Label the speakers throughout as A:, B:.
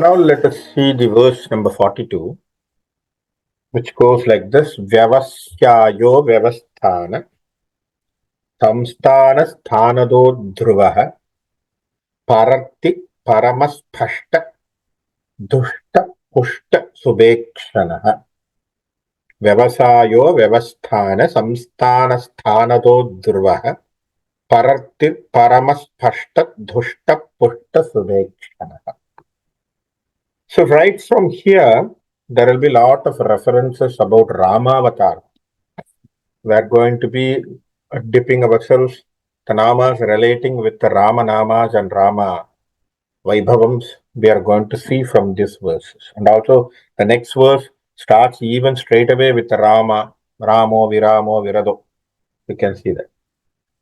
A: now let us see the verse number 42, which goes like this: Vyavasyayo vyavasthana samsthana sthanado dhruvaha pararti paramaspashta dushta pushta subekshanaha. Vyavasayo vyavasthana samsthana sthanado dhruvaha pararti paramaspashta dushta pushta subekshanaha. So right from here, there will be a lot of references about Ramavatar. We are going to be dipping ourselves the namas relating with the Rama namas and Rama Vaibhavams. We are going to see from these verses. And also the next verse starts even straight away with the Rama, Ramo, Viramo, Virado. You can see that.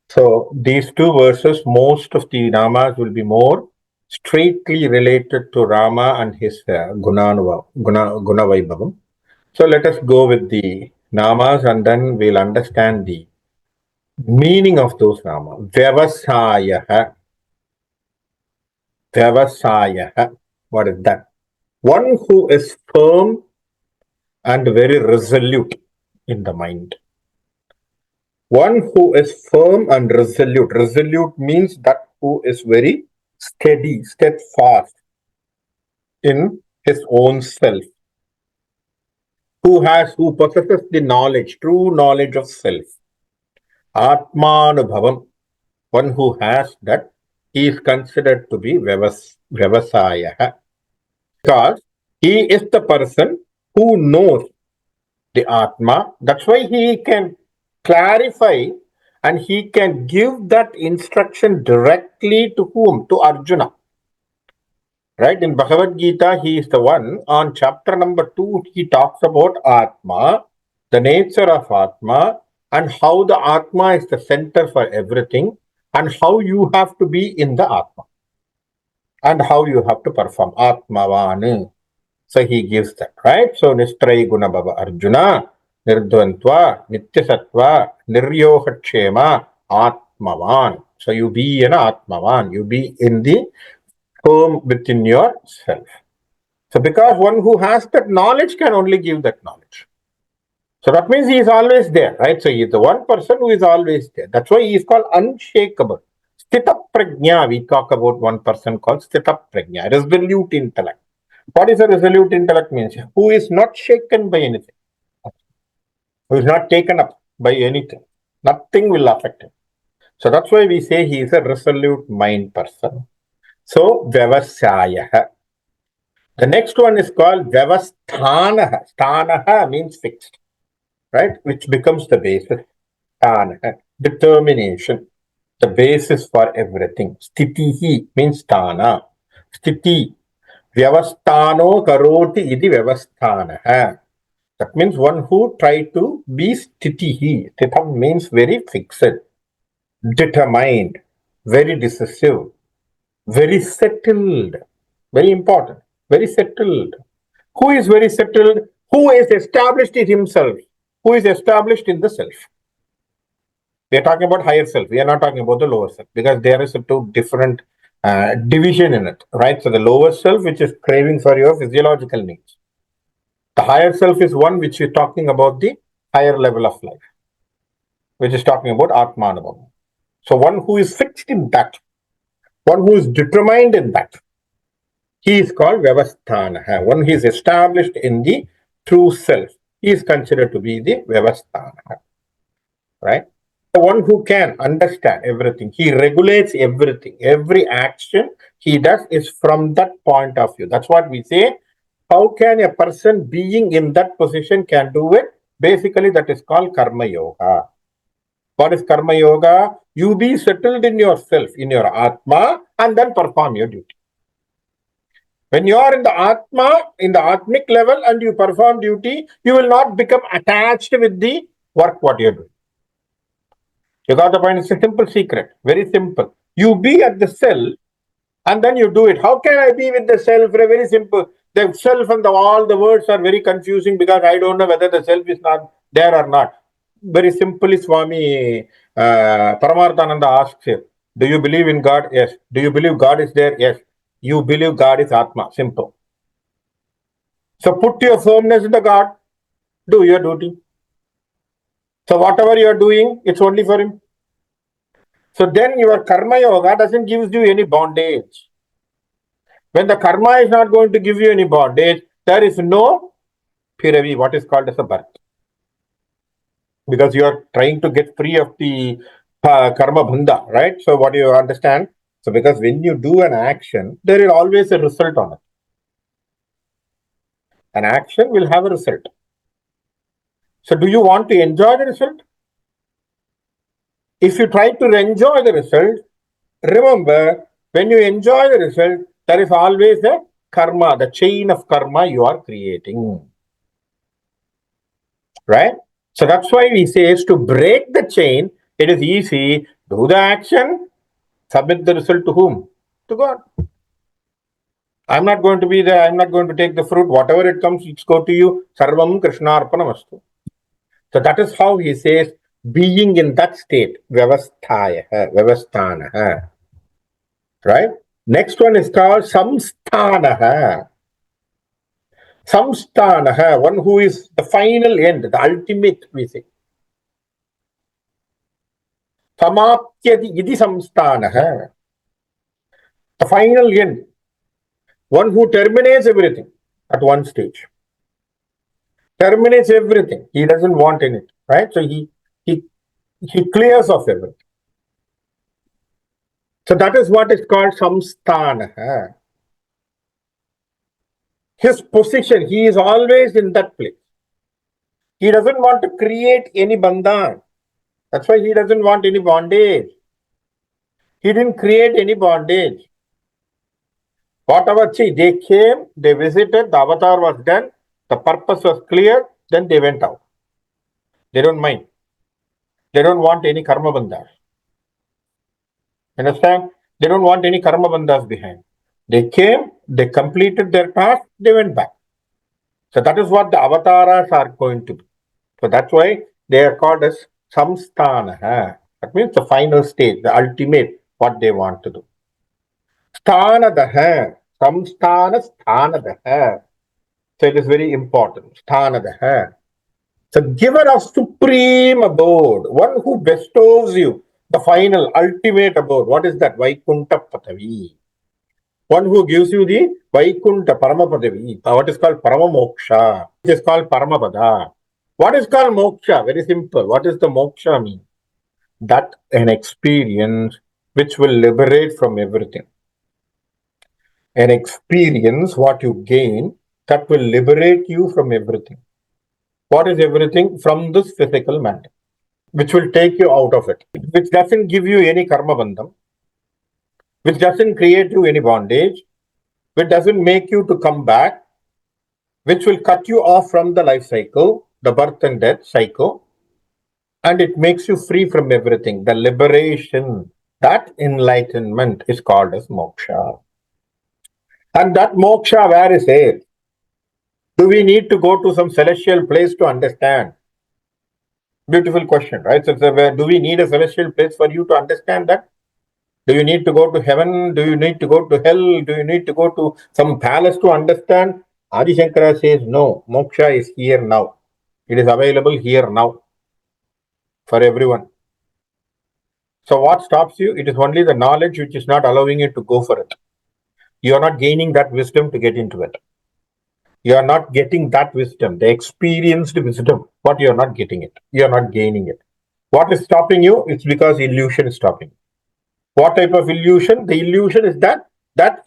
A: So these two verses, most of the namas will be more straightly related to Rama and his Guna Vaibhavam. So let us go with the namas and then we'll understand the meaning of those namas. Vyavasayaha. Vyavasayaha. What is that? One who is firm and very resolute in the mind. One who is firm and resolute. Resolute means that who is very steady, steadfast in his own self. Who possesses the knowledge, true knowledge of self. Atmanubhavam. One who has that, he is considered to be Vyavasayaha. Because he is the person who knows the Atma. That's why he can clarify and he can give that instruction directly to whom? To Arjuna. Right? In Bhagavad Gita, he is the one. On chapter number 2, he talks about Atma, the nature of Atma, and how the Atma is the center for everything, and how you have to be in the Atma, and how you have to perform Atmavan. So he gives that, right? So Nistray Guna Bhava Arjuna, Nirdvantva, Nityasattva, Niryohakshema, Atmavan. So you be an Atmavan, you be in the firm within yourself. So because one who has that knowledge can only give that knowledge. So that means he is always there, right? So he is the one person who is always there. That's why he is called unshakable. Sthita prajna, we talk about one person called Sthita prajna, resolute intellect. What is a resolute intellect means? Who is not shaken by anything, who is not taken up by anything. Nothing will affect him. So that's why we say he is a resolute mind person. So Vyavasayaha. The next one is called Vyavasthanaha. Sthanaha means fixed, right? Which becomes the basis. Sthanaha, determination, the basis for everything. Sthitihi means sthana. Sthiti. Vyavasthano karoti iti vyavasthanaha. That means one who try to be sthitihi. Sthita means very fixed, determined, very decisive, very settled. Very important. Very settled. Who is very settled? Who is established in himself? Who is established in the self? We are talking about higher self. We are not talking about the lower self because there is a two different division in it, right? So the lower self, which is craving for your physiological needs. The higher self is one which is talking about the higher level of life, which is talking about Atmanubhavam. So one who is fixed in that, one who is determined in that, he is called Vyavasthanaha. One who is established in the true self, he is considered to be the Vyavasthanaha. Right? The one who can understand everything, he regulates everything. Every action he does is from that point of view. That's what we say. How can a person being in that position can do it? Basically, that is called Karma Yoga. What is Karma Yoga? You be settled in yourself, in your Atma, and then perform your duty. When you are in the Atma, in the Atmic level, and you perform duty, you will not become attached with the work what you are doing. You got the point? It's a simple secret. Very simple. You be at the self, and then you do it. How can I be with the self? Very simple. The self and all the words are very confusing because I don't know whether the self is not there or not. Very simply, Swami Paramarthananda asks here, do you believe in God? Yes. Do you believe God is there? Yes. You believe God is Atma. Simple. So put your firmness in the God. Do your duty. So whatever you are doing, it's only for Him. So then your karma yoga doesn't give you any bondage. When the karma is not going to give you any bondage, there is no piravi, what is called as a birth. Because you are trying to get free of the karma bhanda, right? So what do you understand? So because when you do an action, there is always a result on it. An action will have a result. So do you want to enjoy the result? If you try to enjoy the result, remember, when you enjoy the result, there is always a karma, the chain of karma you are creating. Right? So that's why he says to break the chain, it is easy. Do the action, submit the result to whom? To God. I'm not going to be there, I'm not going to take the fruit. Whatever it comes, it's go to you. Sarvam Krishna Arpanamastu. So that is how he says, being in that state, Vyavasthanaha. Right? Next one is called Samsthanaha. Samsthanaha, one who is the final end, the ultimate, we say. Samapyati iti samsthanaha. The final end. One who terminates everything at one stage. Terminates everything. He doesn't want anything, right? So he clears off everything. So that is what is called samsthana. His position, he is always in that place. He doesn't want to create any bandhan. That's why he doesn't want any bondage. He didn't create any bondage. Whatever, see, they came, they visited, the avatar was done, the purpose was clear, then they went out. They don't mind. They don't want any karma bandhas. Understand? They don't want any karma bandhas behind. They came, they completed their task, they went back. So that is what the avatars are going to be. So that's why they are called as samsthana. That means the final stage, the ultimate, what they want to do. Sthanadaha. Samsthana sthanadaha. So it is very important. Sthanadaha. So giver of supreme abode, one who bestows you the final, ultimate abode. What is that? Vaikunta Patavi. One who gives you the Vaikunta Paramapadavi. What is called Paramamoksha. It is called Paramapada. What is called moksha? Very simple. What does the moksha mean? That an experience which will liberate from everything. An experience, what you gain, that will liberate you from everything. What is everything? From this physical matter, which will take you out of it, which doesn't give you any karma bandham, which doesn't create you any bondage, which doesn't make you to come back, which will cut you off from the life cycle, the birth and death cycle, and it makes you free from everything. The liberation, that enlightenment is called as moksha. And that moksha, where is it? Do we need to go to some celestial place to understand? Beautiful question, right? So, do we need a celestial place for you to understand that? Do you need to go to heaven? Do you need to go to hell? Do you need to go to some palace to understand? Adi Shankara says, no, moksha is here now. It is available here now for everyone. So what stops you? It is only the knowledge which is not allowing you to go for it. You are not gaining that wisdom to get into it. You are not getting that wisdom, the experienced wisdom, but you are not getting it. You are not gaining it. What is stopping you? It's because illusion is stopping. What type of illusion? The illusion is that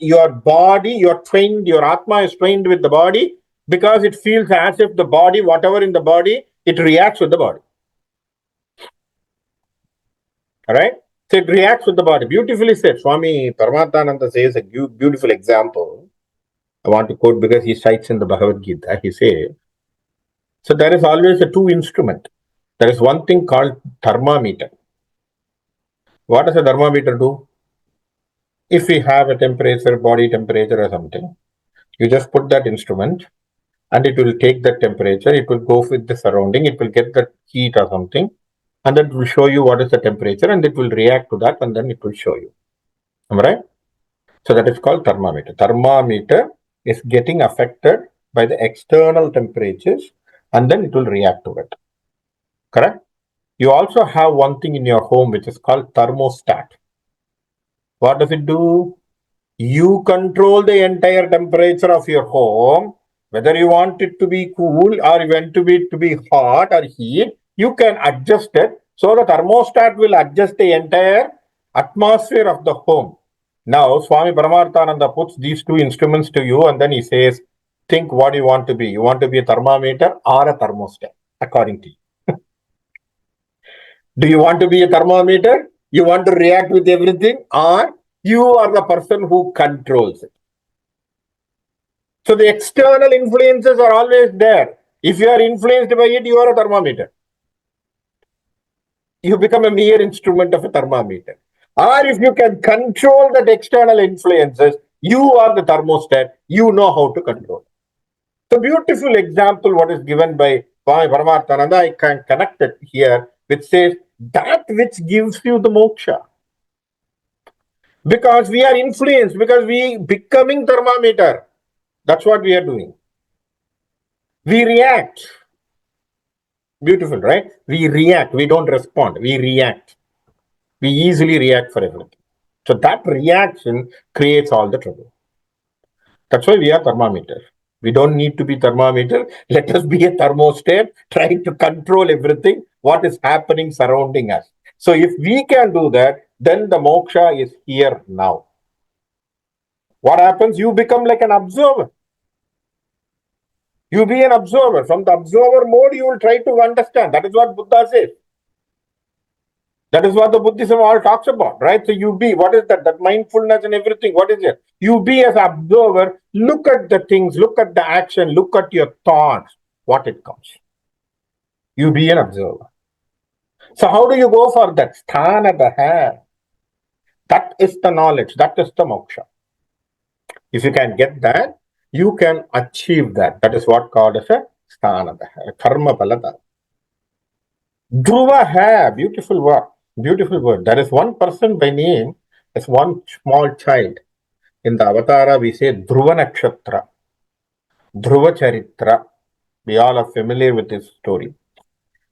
A: your body, you're trained, your Atma is trained with the body because it feels as if the body, whatever in the body, it reacts with the body. All right? So it reacts with the body. Beautifully said. Swami Paramatmananda says a beautiful example. I want to quote because he cites in the Bhagavad Gita. He says, so there is always a two instrument. There is one thing called thermometer. What does a thermometer do? If we have a temperature, body temperature or something, you just put that instrument and it will take that temperature, it will go with the surrounding, it will get the heat or something, and then it will show you what is the temperature and it will react to that and then it will show you. Am I right? So that is called thermometer. Thermometer is getting affected by the external temperatures and then it will react to it. Correct? You also have one thing in your home which is called thermostat. What does it do? You control the entire temperature of your home, whether you want it to be cool or you want it to be hot or heat, you can adjust it. So the thermostat will adjust the entire atmosphere of the home. Now, Swami Paramarthananda puts these two instruments to you and then he says, think what you want to be. You want to be a thermometer or a thermostat, according to you. Do you want to be a thermometer? You want to react with everything, or you are the person who controls it? So the external influences are always there. If you are influenced by it, you are a thermometer. You become a mere instrument of a thermometer. Or if you can control that external influences, you are the thermostat. You know how to control. So beautiful example what is given by Swami Paramarthananda, I can connect it here, which says that which gives you the moksha. Because we are influenced, because we becoming thermometer. That's what we are doing. We react. Beautiful, right? We react. We don't respond. We react. We easily react for everything. So that reaction creates all the trouble. That's why we are thermometer. We don't need to be thermometer. Let us be a thermostat, trying to control everything, what is happening surrounding us. So if we can do that, then the moksha is here now. What happens? You become like an observer. You be an observer. From the observer mode, you will try to understand. That is what Buddha says. That is what the Buddhism all talks about, right? So you be, what is that? That mindfulness and everything, what is it? You be as an observer, look at the things, look at the action, look at your thoughts, what it comes. You be an observer. So how do you go for that? Sthana daha. That is the knowledge, that is the moksha. If you can get that, you can achieve that. That is what called as a sthana daha, karma palada. Dhruva hai, beautiful word. Beautiful word. There is one person by name, as one small child. In the Avatara, we say Dhruva Nakshatra, Dhruva Charitra. We all are familiar with this story.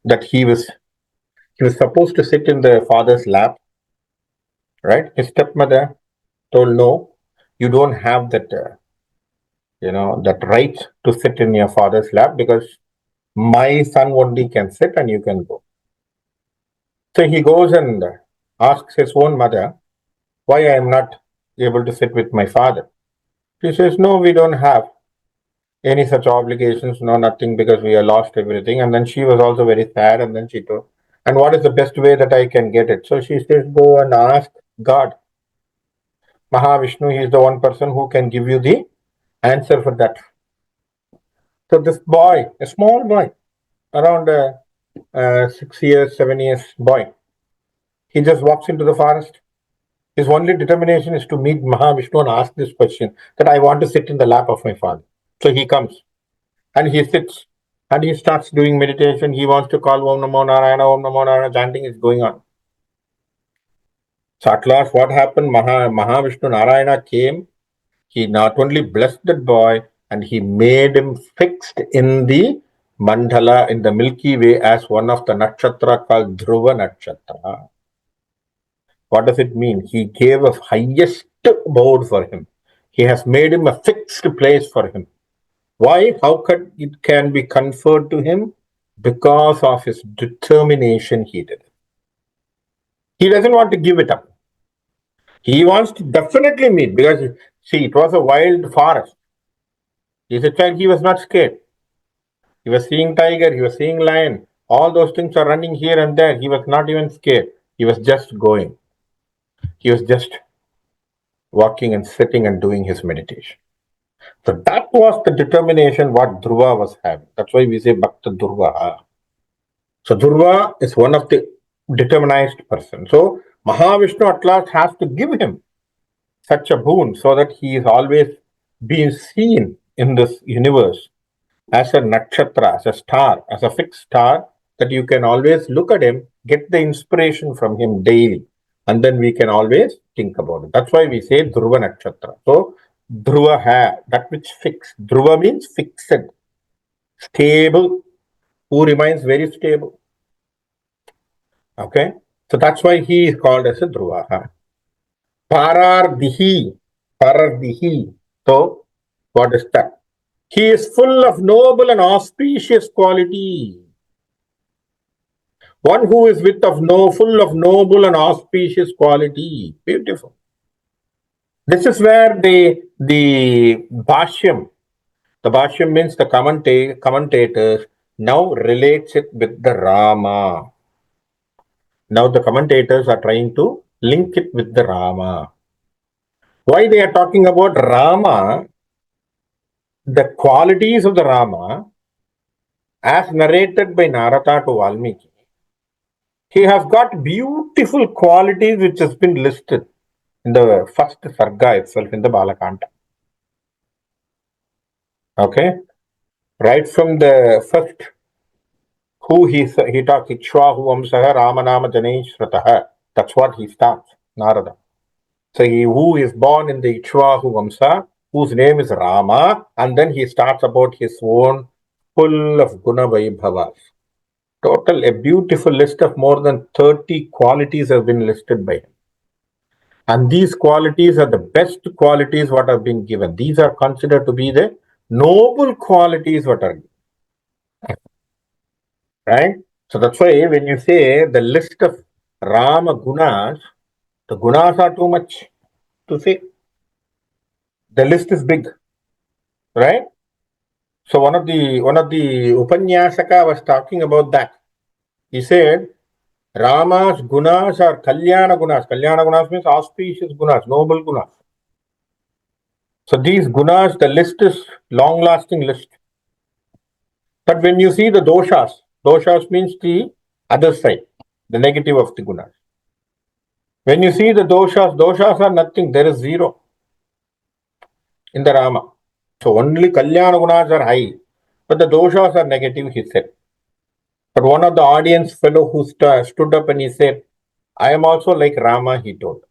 A: That he was supposed to sit in the father's lap, right? His stepmother told, no, you don't have that, that right to sit in your father's lap because my son only can sit and you can go. So he goes and asks his own mother, why I am not able to sit with my father. She says, no, we don't have any such obligations, no, nothing, because we have lost everything. And then she was also very sad, and then she told, and what is the best way that I can get it? So she says, go and ask God. Mahavishnu, he is the one person who can give you the answer for that. So this boy, a small boy, around 6 years, 7 years boy, he just walks into the forest. His only determination is to meet Mahavishnu and ask this question, that I want to sit in the lap of my father. So he comes and he sits and he starts doing meditation. He wants to call Om Namo Narayana, Om Namo Narayana, chanting is going on. So at last what happened? Mahavishnu Narayana came. He not only blessed that boy and he made him fixed in the mandala, in the Milky Way, as one of the nakshatra called Dhruva Nakshatra. What does it mean? He gave a highest mode for him. He has made him a fixed place for him. Why? How could it can be conferred to him? Because of his determination he did. He doesn't want to give it up. He wants to definitely meet, because see, it was a wild forest. He's a child, he was not scared. He was seeing tiger, he was seeing lion. All those things are running here and there. He was not even scared. He was just going. He was just walking and sitting and doing his meditation. So that was the determination what Dhruva was having. That's why we say Bhakta Dhruva. So Dhruva is one of the determined person. So Mahavishnu at last has to give him such a boon so that he is always being seen in this universe as a nakshatra, as a star, as a fixed star, that you can always look at him, get the inspiration from him daily, and then we can always think about it. That's why we say Dhruva Nakshatra. So Dhruva, that which fixed. Dhruva means fixed, stable, who remains very stable. Okay, so that's why he is called as a Dhruva. Parardihi, Parardihi. So, what is that? He is full of noble and auspicious quality. One who is full of noble and auspicious quality. Beautiful. This is where the Bhashyam, the Bhashyam means the commentators, now relates it with the Rama. Now the commentators are trying to link it with the Rama. Why they are talking about Rama, the qualities of the Rama, as narrated by Narada to Valmiki. He has got beautiful qualities which has been listed in the first Sarga itself in the Balakanta. Okay? Right from the first, who he talks, Ikshvahu Vamsaha Ramanama Janeshvrataha. That's what he starts, Narada. So who is born in the Ikshvahu Vamsa, whose name is Rama, and then he starts about his own full of Guna Vaibhavas. Total, a beautiful list of more than 30 qualities have been listed by him. And these qualities are the best qualities what have been given. These are considered to be the noble qualities what are given. Right? So that's why when you say the list of Rama Gunas, the Gunas are too much to say. The list is big. Right? So one of the Upanyasaka was talking about that. He said, Rama's gunas are Kalyana gunas. Kalyana gunas means auspicious gunas, noble gunas. So these gunas, the list is long-lasting list. But when you see the doshas means the other side, the negative of the gunas. When you see the doshas are nothing. There is zero in the Rama. So only Kalyana gunas are high, but the doshas are negative, he said. But one of the audience fellow who stood up and he said, I am also like Rama, he told.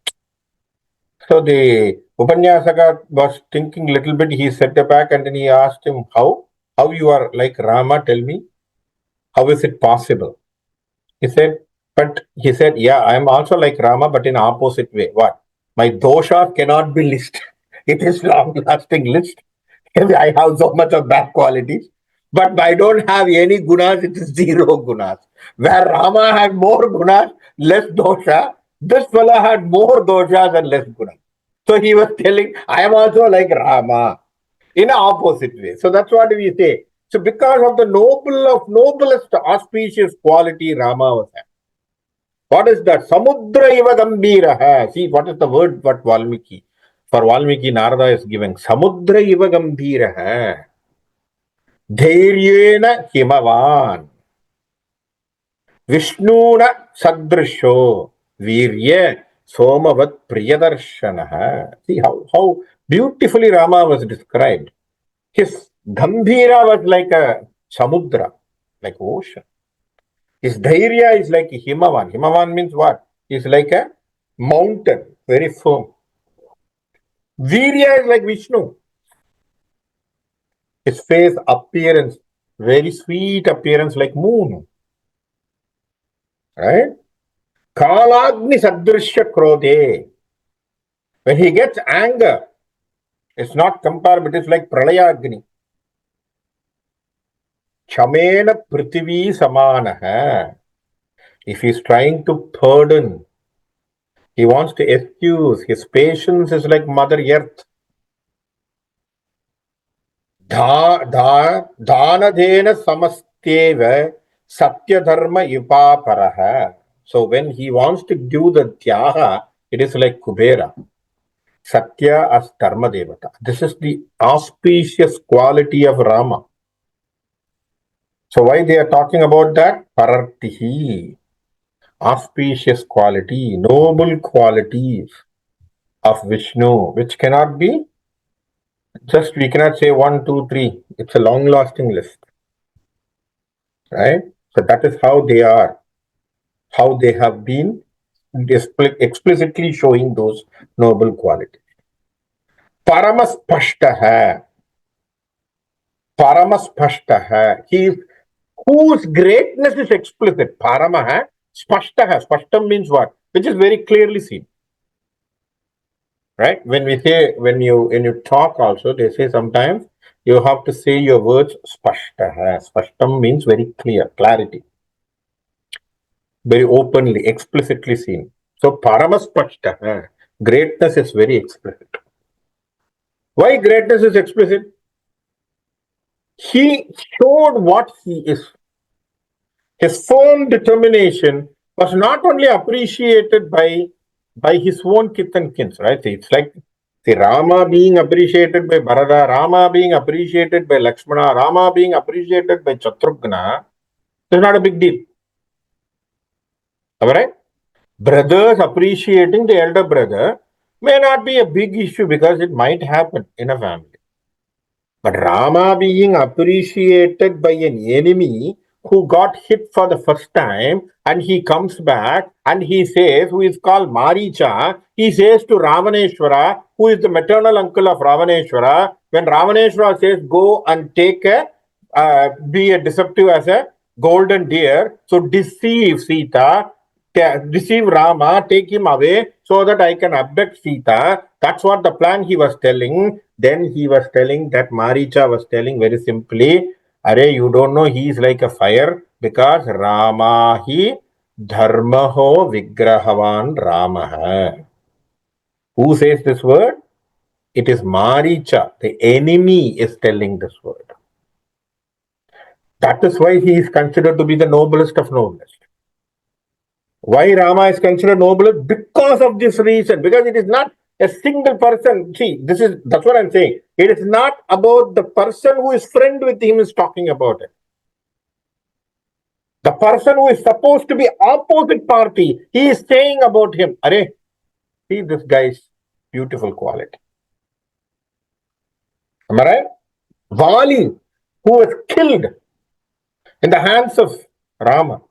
A: So the Upanyasaka was thinking a little bit. He sat back and then he asked him, How? How you are like Rama? Tell me. How is it possible? He said, yeah, I am also like Rama, but in opposite way. What? My dosha cannot be listed. It is long-lasting list. I have so much of bad qualities. But I don't have any gunas, it is zero gunas. Where Rama had more gunas, less dosha, this fellow had more doshas and less gunas. So he was telling, I am also like Rama in an opposite way. So that's what we say. So because of the noblest auspicious quality Rama was having. What is that? Samudra iva gambhira. See, what is the word what Valmiki? For Valmiki, Narada is giving. Samudra iva gambhira. Dhairyena himavan. Vishnuna sadrisho. Virya somavat priyadarshana. See how beautifully Rama was described. His gambhira was like a samudra, like ocean. His dhairya is like a himavan. Himavan means what? Is like a mountain, very firm. Virya is like Vishnu. His face appearance, very sweet appearance like moon. Right? Kalagni sadrishya krodhe. When he gets anger, it's not comparable, it's like pralayagni. Chamena prithvi samanaha. If he's trying to pardon, he wants to excuse. His patience is like Mother Earth. Dhanadena samasteva satya dharma ipaparaha. So when he wants to do the tyaga, it is like Kubera. Satya as dharma devata. This is the auspicious quality of Rama. So why they are talking about that? Parartihi. Auspicious quality, noble qualities of Vishnu, which cannot be just, we cannot say 1, 2, 3. It's a long lasting list. Right? So that is how they are, how they have been explicitly showing those noble qualities. Paramaspashtaha. Paramaspashtaha. He is whose greatness is explicit. Paramaha. Spashtaha. Spashtam means what? Which is very clearly seen. Right? When you talk also, they say sometimes you have to say your words spashtaha. Spashtam means very clear, clarity. Very openly, explicitly seen. So paramaspashtaha. Greatness is very explicit. Why greatness is explicit? He showed what he is. His firm determination was not only appreciated by his own kith and kins, right? It's like Rama being appreciated by Bharata, Rama being appreciated by Lakshmana, Rama being appreciated by Shatrughna. It's not a big deal. All right? Brothers appreciating the elder brother may not be a big issue because it might happen in a family. But Rama being appreciated by an enemy who got hit for the first time and he comes back and he says, who is called Maricha, he says to Ravaneshwara, who is the maternal uncle of Ravaneshwara, when Ravaneshwara says, go and take be a deceptive as a golden deer, so deceive Sita, deceive Rama, take him away so that I can abduct Sita. That's what the plan he was telling. Then he was telling that Maricha was telling very simply, Are, you don't know he is like a fire because Rama hi dharmaho vigrahavan Ramaha. Who says this word? It is Maricha. The enemy is telling this word. That is why he is considered to be the noblest of noblest. Why Rama is considered noble? Because of this reason. Because it is not a single person. See, that's what I'm saying. It is not about the person who is friend with him is talking about it. The person who is supposed to be opposite party, he is saying about him, Are, see this guy's beautiful quality. Am I right? Vali, who was killed in the hands of Rama.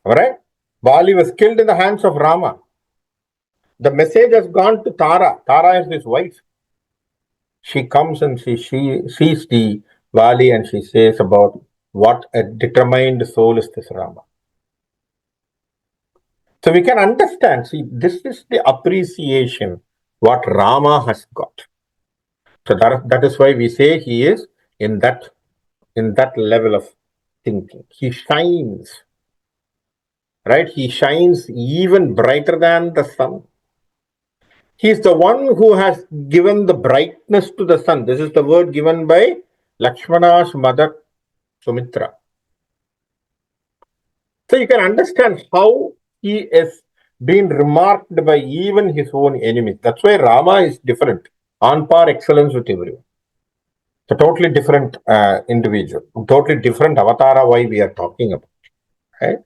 A: All right? Vali was killed in the hands of Rama. The message has gone to Tara. Tara is his wife. She comes and she sees the valley and she says about what a determined soul is this Rama. So we can understand, see, this is the appreciation what Rama has got. So that is why we say he is in that level of thinking. He shines, right? He shines even brighter than the sun. He is the one who has given the brightness to the sun. This is the word given by Lakshmana's mother, Sumitra. So you can understand how he is being remarked by even his own enemies. That's why Rama is different, on par excellence with everyone. It's a totally different individual, totally different avatara why we are talking about. Right?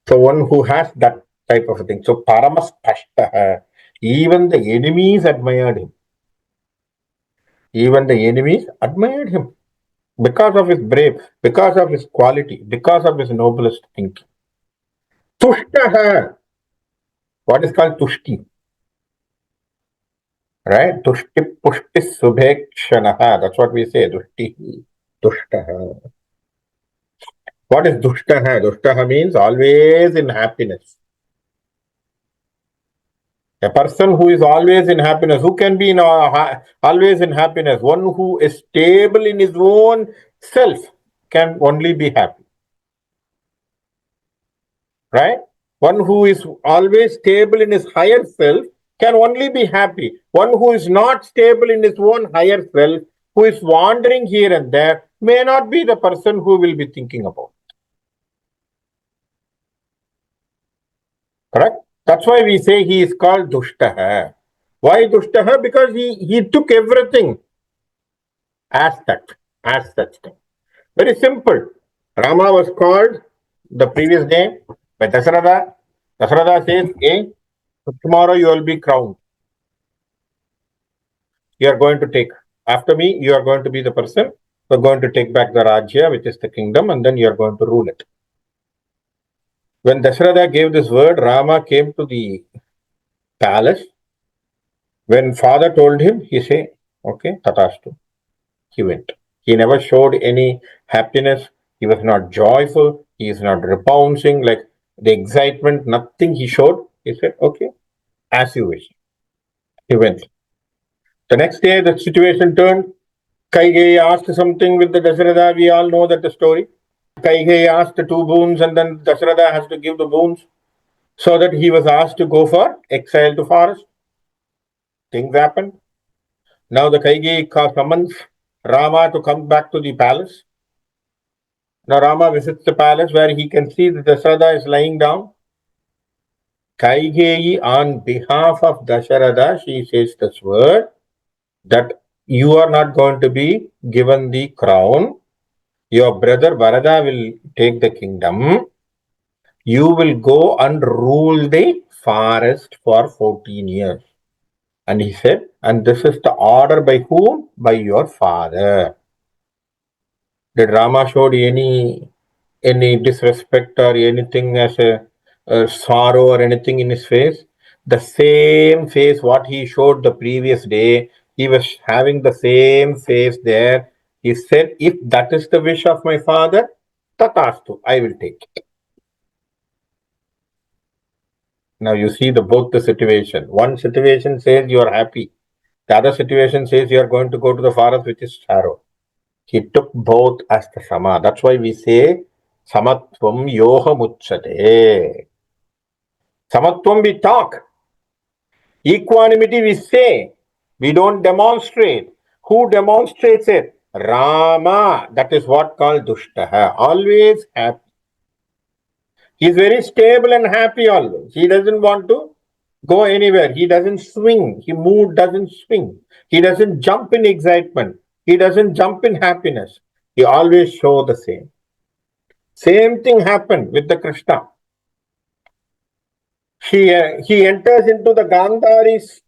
A: So one who has that type of a thing. So Paramaspashtaha, even the enemies admired him. Even the enemies admired him because of his brave, because of his quality, because of his noblest thinking. Tushtaha, what is called Tushti? Right? Tushti Pushti Subhekshanaha. That's what we say. Tushti. Tushtaha. What is Dushtaha? Dushtaha means always in happiness. A person who is always in happiness, who can be always in happiness? One who is stable in his own self can only be happy. Right? One who is always stable in his higher self can only be happy. One who is not stable in his own higher self, who is wandering here and there, may not be the person who will be thinking about. Correct? That's why we say he is called Dushtaha. Why Dushtaha? Because he took everything as such thing. Very simple. Rama was called the previous day by Dasharatha. Dasharatha says, hey, tomorrow you will be crowned. You are going to take, after me, you are going to be the person who are going to take back the Rajya, which is the kingdom, and then you are going to rule it. When Dasharatha gave this word, Rama came to the palace When father told him, he said, okay, tatastu. He went. He never showed any happiness. He was not joyful. He is not repouncing, like the excitement, nothing he showed. He said, okay, as you wish. He went. The next day, the situation turned. Kaigeyi asked something with the Dasharatha. We all know that the story. Kaigeyi asked the two boons, and then Dasharatha has to give the boons. So that he was asked to go for exile to forest. Things happened. Now the Kaigeyi summons Rama to come back to the palace. Now Rama visits the palace where he can see that Dasharatha is lying down. Kaigeyi, on behalf of Dasharatha, she says this word that you are not going to be given the crown. Your brother Bharata will take the kingdom. You will go and rule the forest for 14 years. And he said, and this is the order by whom? By your father. Did Rama showed any disrespect or anything as a sorrow or anything in his face? The same face what he showed the previous day, he was having the same face there. He said, if that is the wish of my father, tatastu, I will take it. Now you see both the situation. One situation says you are happy. The other situation says you are going to go to the forest, which is sorrow. He took both as the sama. That's why we say samatvam yoha muchate. Samatvam we talk. Equanimity we say. We don't demonstrate. Who demonstrates it? Rama. That is what called dushtaha. Always happy. He is very stable and happy always. He doesn't want to go anywhere. He doesn't swing. His mood doesn't swing. He doesn't jump in excitement. He doesn't jump in happiness. He always show the same. Same thing happened with the Krishna. He enters into the Gandhari's,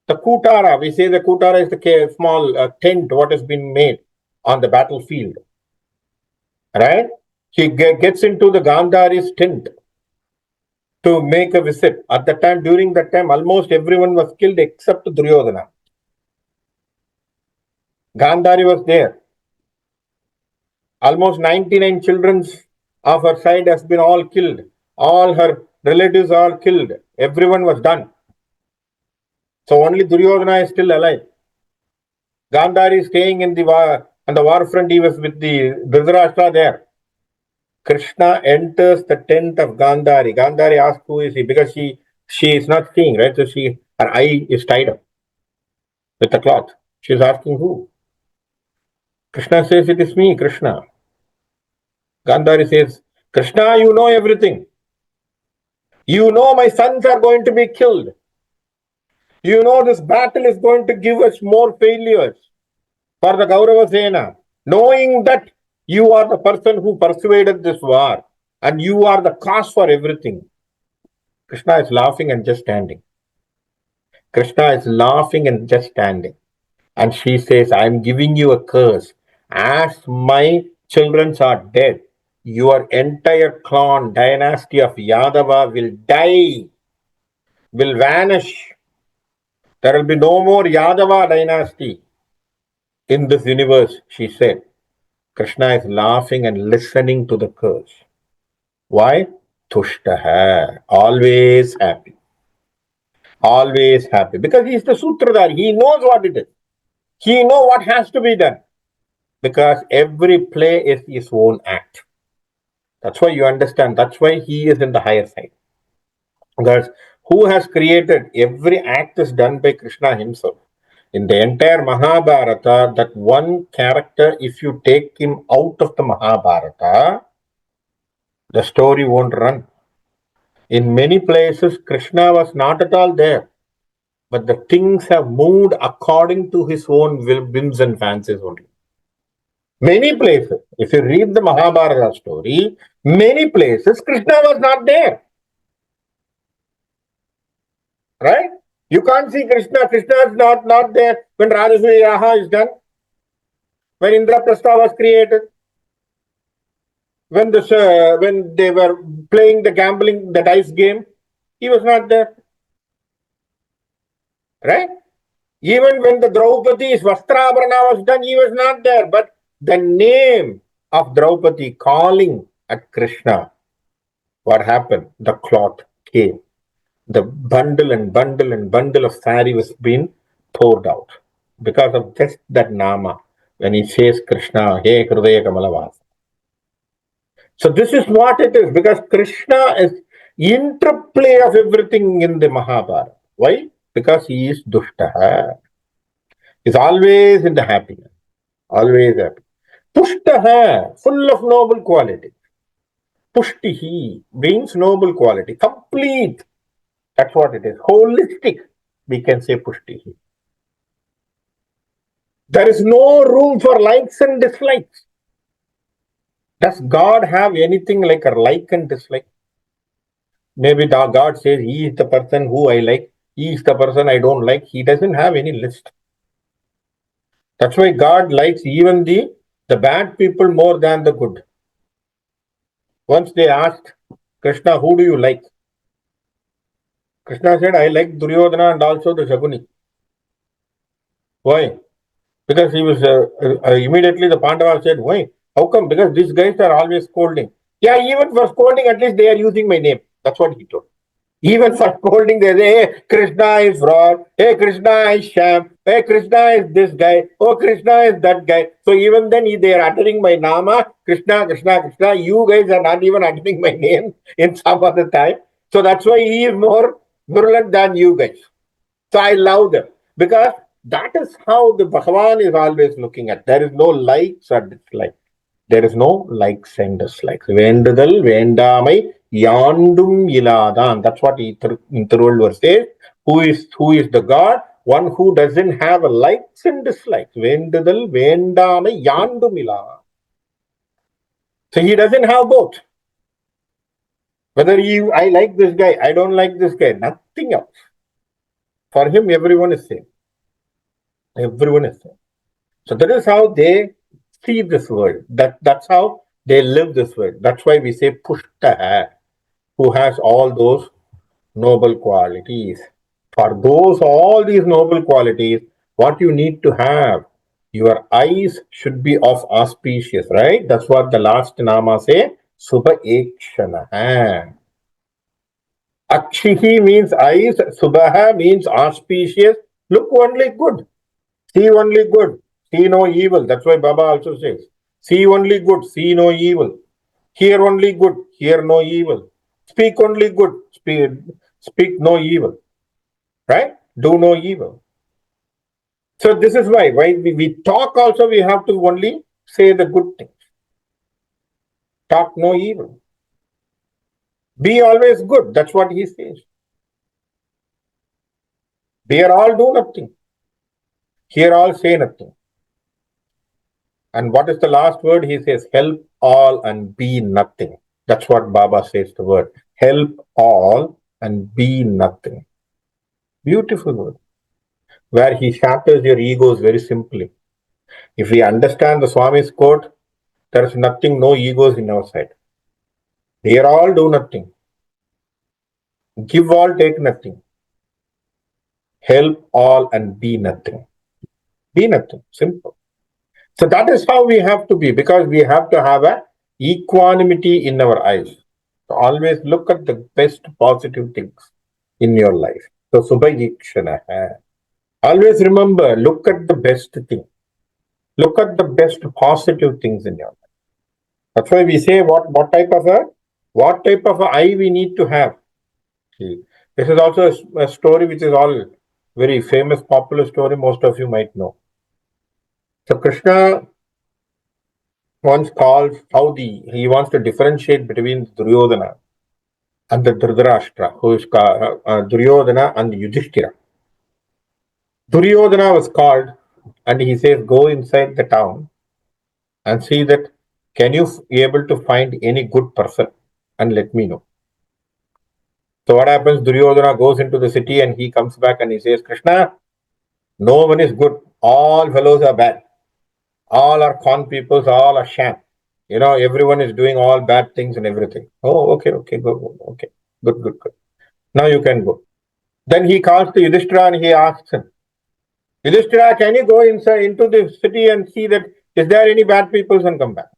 A: the Kutara. We say the Kutara is the small tent what has been made on the battlefield. Right? He gets into the Gandhari's tent to make a visit. At the time, during that time, almost everyone was killed except Duryodhana. Gandhari was there. Almost 99 children of her side has been all killed. All her relatives are killed. Everyone was done. So only Duryodhana is still alive. Gandhari is staying in the war, on the war front. He was with the Dhritarashtra there. Krishna enters the tent of Gandhari. Gandhari asks who is he because she is not seeing, right? So her eye is tied up with a cloth. She is asking who. Krishna says, it is me, Krishna. Gandhari says, Krishna, you know everything. You know my sons are going to be killed. You know this battle is going to give us more failures for the Kaurava Sena. Knowing that you are the person who persuaded this war and you are the cause for everything. Krishna is laughing and just standing. Krishna is laughing and just standing. And she says, I am giving you a curse. As my children are dead, your entire clan dynasty of Yadava will die, will vanish. There will be no more Yadava dynasty in this universe, she said. Krishna is laughing and listening to the curse. Why? Tushtaha. Always happy. Always happy. Because he is the Sutradhar. He knows what it is. He knows what has to be done. Because every play is his own act. That's why you understand. That's why he is in the higher side. Because who has created every act is done by Krishna himself. In the entire Mahabharata, that one character, if you take him out of the Mahabharata, the story won't run. In many places, Krishna was not at all there, but the things have moved according to his own whims and fancies only. Many places, if you read the Mahabharata story, many places Krishna was not there. Right? You can't see Krishna. Krishna is not there when Rajasuya is done, when Indraprastha was created, when they were playing the gambling, the dice game, he was not there. right? Even when the Draupadi's Vastrabharana was done, he was not there. But the name of Draupadi calling at Krishna, what happened? The cloth came. The bundle and bundle and bundle of sari was being poured out because of just that nama. When he says Krishna, Hey Hrudaya Kamalavas. So this is what it is, because Krishna is interplay of everything in the Mahabharata. Why? Because he is Dushtaha. He's always in the happiness. Always happy. Pushtaha, full of noble quality. Pushtihi means noble quality. Complete. That's what it is. Holistic. We can say Pushtihi. There is no room for likes and dislikes. Does God have anything like a like and dislike? Maybe the God says he is the person who I like, he is the person I don't like. He doesn't have any list. That's why God likes even the bad people more than the good. Once they asked Krishna, who do you like? Krishna said, I like Duryodhana and also the Shakuni. Why? Because he was immediately the Pandavas said, why? How come? Because these guys are always scolding. Yeah, even for scolding, at least they are using my name. That's what he told. Even for scolding, they say, hey, Krishna is fraud. Hey, Krishna is sham. Hey, Krishna is this guy. Oh, Krishna is that guy. So even then, they are uttering my nama, Krishna, Krishna, Krishna. You guys are not even uttering my name in some other time. So that's why he is more virulent than you guys. So I love them because that is how the Bhagavan is always looking at. There is no likes or dislikes. There is no likes and dislikes. Vendudal, vendamai, yandum iladan. That's what in Thiruvallur says. Who is the God? One who doesn't have a likes and dislikes. Vendudal, vendamai, yandum iladan. So he doesn't have both. Whether I like this guy, I don't like this guy, nothing else. For him, everyone is same. Everyone is same. So that is how they see this world. That's how they live this world. That's why we say Pushta, who has all those noble qualities. For those, all these noble qualities, what you need to have, your eyes should be of auspicious, right? That's what the last nama say, Subha Ekshana. Akshihi means eyes, Subha means auspicious. Look only good. See only good, see no evil. That's why Baba also says, see only good, see no evil. Hear only good, hear no evil. Speak only good, speak no evil. Right? Do no evil. So this is why we talk also, we have to only say the good things. Talk no evil. Be always good. That's what he says. Hear all, do nothing. Hear all, say nothing. And what is the last word? He says, help all and be nothing. That's what Baba says the word. Help all and be nothing. Beautiful word. Where he shatters your egos very simply. If we understand the Swami's quote, there is nothing, no egos in our side. Hear all, do nothing. Give all, take nothing. Help all and be nothing. Be nothing. Simple. So that is how we have to be, because we have to have a equanimity in our eyes. So always look at the best positive things in your life. So Subhayikshana. Always remember, look at the best thing. Look at the best positive things in your life. That's why we say what type of a eye we need to have. See, this is also a story which is all very famous, popular story. Most of you might know. So Krishna once calls how he wants to differentiate between Duryodhana and the Dhritarashtra, who is Duryodhana and Yudhishthira. Duryodhana was called, and he says, go inside the town and see that can you be able to find any good person and let me know. So what happens? Duryodhana goes into the city and he comes back and he says, Krishna, no one is good. All fellows are bad. All are con peoples, all are sham. Everyone is doing all bad things and everything. Oh, okay, go, okay. Good. Now you can go. Then he calls to Yudhishthira and he asks him, Yudhishthira, can you go inside into the city and see that is there any bad people and come back?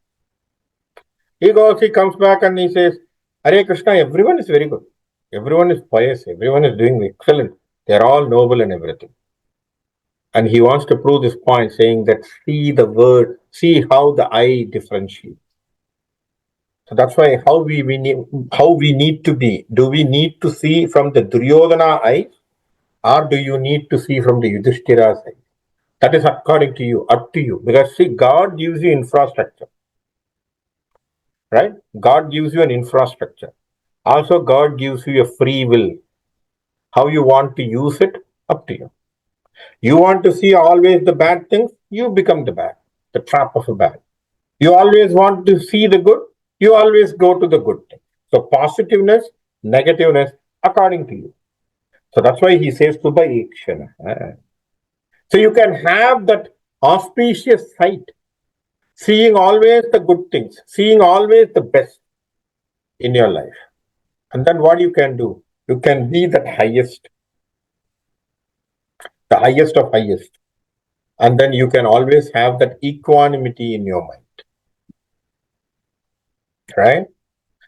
A: He goes, he comes back and he says, Hare Krishna, everyone is very good. Everyone is pious. Everyone is doing excellent. They are all noble and everything. And he wants to prove this point, saying that see the word, see how the eye differentiates. So that's why how we need to be. Do we need to see from the Duryodhana eye, or do you need to see from the Yudhishthira's eye? That is according to you, up to you. Because see, God gives you infrastructure, right? God gives you an infrastructure. Also, God gives you a free will. How you want to use it, up to you. You want to see always the bad things, you become the bad, the trap of a bad. You always want to see the good, you always go to the good thing. So positiveness, negativeness, according to you. So that's why he says Subha Ikshana. So you can have that auspicious sight, seeing always the good things, seeing always the best in your life. And then what you can do? You can be that highest, the highest of highest. And then you can always have that equanimity in your mind. Right?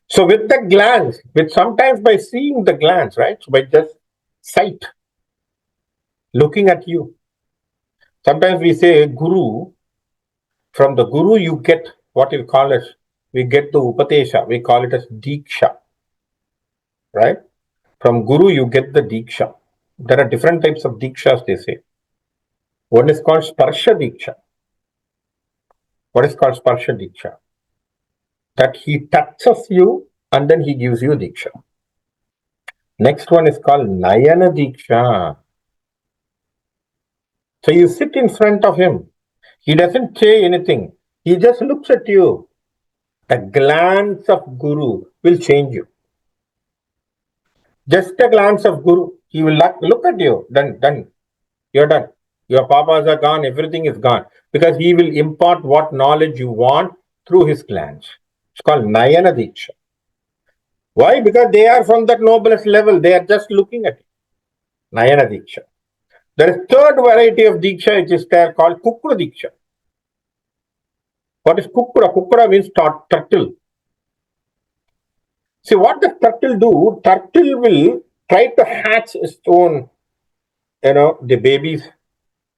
A: So with the glance, with sometimes by seeing the glance, right? So by just sight, looking at you. Sometimes we say Guru, from the Guru you get what you call as, we get the Upatesha, we call it as Diksha. Right? From Guru you get the Diksha. There are different types of Dikshas, they say. One is called Sparsha Diksha. What is called Sparsha Diksha? That he touches you and then he gives you Diksha. Next one is called Nayana Diksha. So you sit in front of him. He doesn't say anything. He just looks at you. The glance of Guru will change you. Just a glance of Guru. He will look at you. Done. You're done. Your papas are gone. Everything is gone. Because he will impart what knowledge you want through his glance. It's called Nayana Diksha. Why? Because they are from that noblest level. They are just looking at it. Nayana Diksha. There is third variety of Diksha, which is there called Kukura Diksha. What is Kukura? Kukura means turtle. See, what does turtle do? Turtle will try to hatch its own, the babies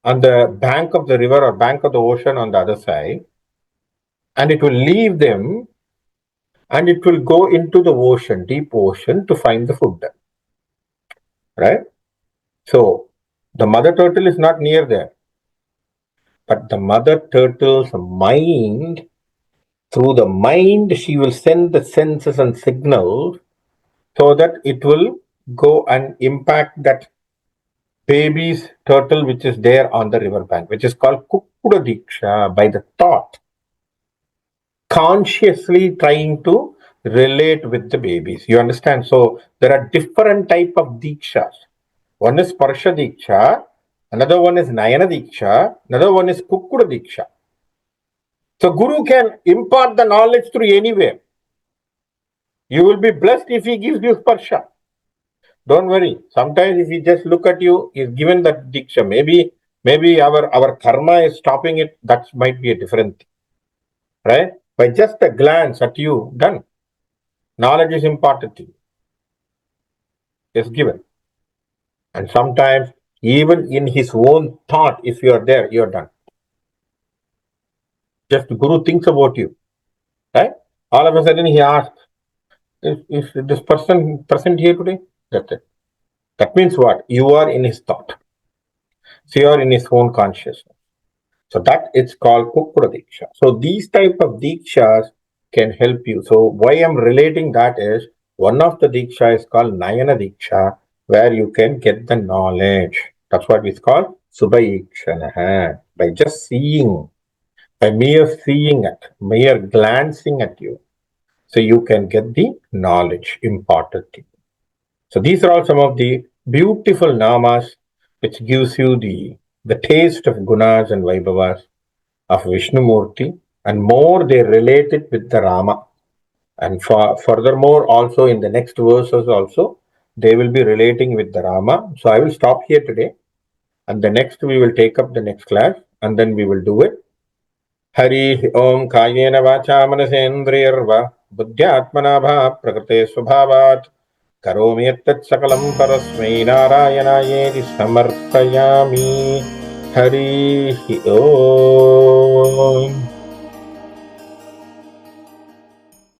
A: on the bank of the river or bank of the ocean on the other side. And it will leave them and it will go into the ocean, deep ocean, to find the food. Right? So, the mother turtle is not near there. But the mother turtle's mind, through the mind, she will send the senses and signals so that it will go and impact that baby's turtle which is there on the riverbank, which is called Kukkuda Diksha, by the thought. Consciously trying to relate with the babies. You understand? So there are different type of Dikshas. One is Sparsha Diksha, another one is Nayana Diksha, another one is Kukkuda Diksha. So Guru can impart the knowledge through anywhere. You will be blessed if he gives you Sparsha. Don't worry. Sometimes if he just look at you, he's given that Diksha. Maybe our karma is stopping it. That might be a different thing. Right? By just a glance at you, done. Knowledge is imparted to you. It's given. And sometimes, even in his own thought, if you are there, you are done. Just the Guru thinks about you. Right? All of a sudden he asks, is this person present here today? That's it. That means what? You are in his thought. So you are in his own consciousness. So that it's called Kukura Diksha. So these type of Dikshas can help you. So why I'm relating that is, one of the Diksha is called Nayana Diksha, where you can get the knowledge. That's what is called Subhaikshana. By just seeing, by mere seeing it, mere glancing at you. So you can get the knowledge imparted to you. So these are all some of the beautiful namas which gives you the taste of gunas and vaibhavas of Vishnu Murti, and more they relate it with the Rama. And furthermore, also in the next verses also, they will be relating with the Rama. So I will stop here today, and the next we will take up the next class, and then we will do it. Hari Om Kayena Vacha Manasendriyarva Buddhyatmana Bha Prakrite Swabhavat Karomi Yattat Sakalam Parasmai Narayanaye Samarpayami. Hari Om.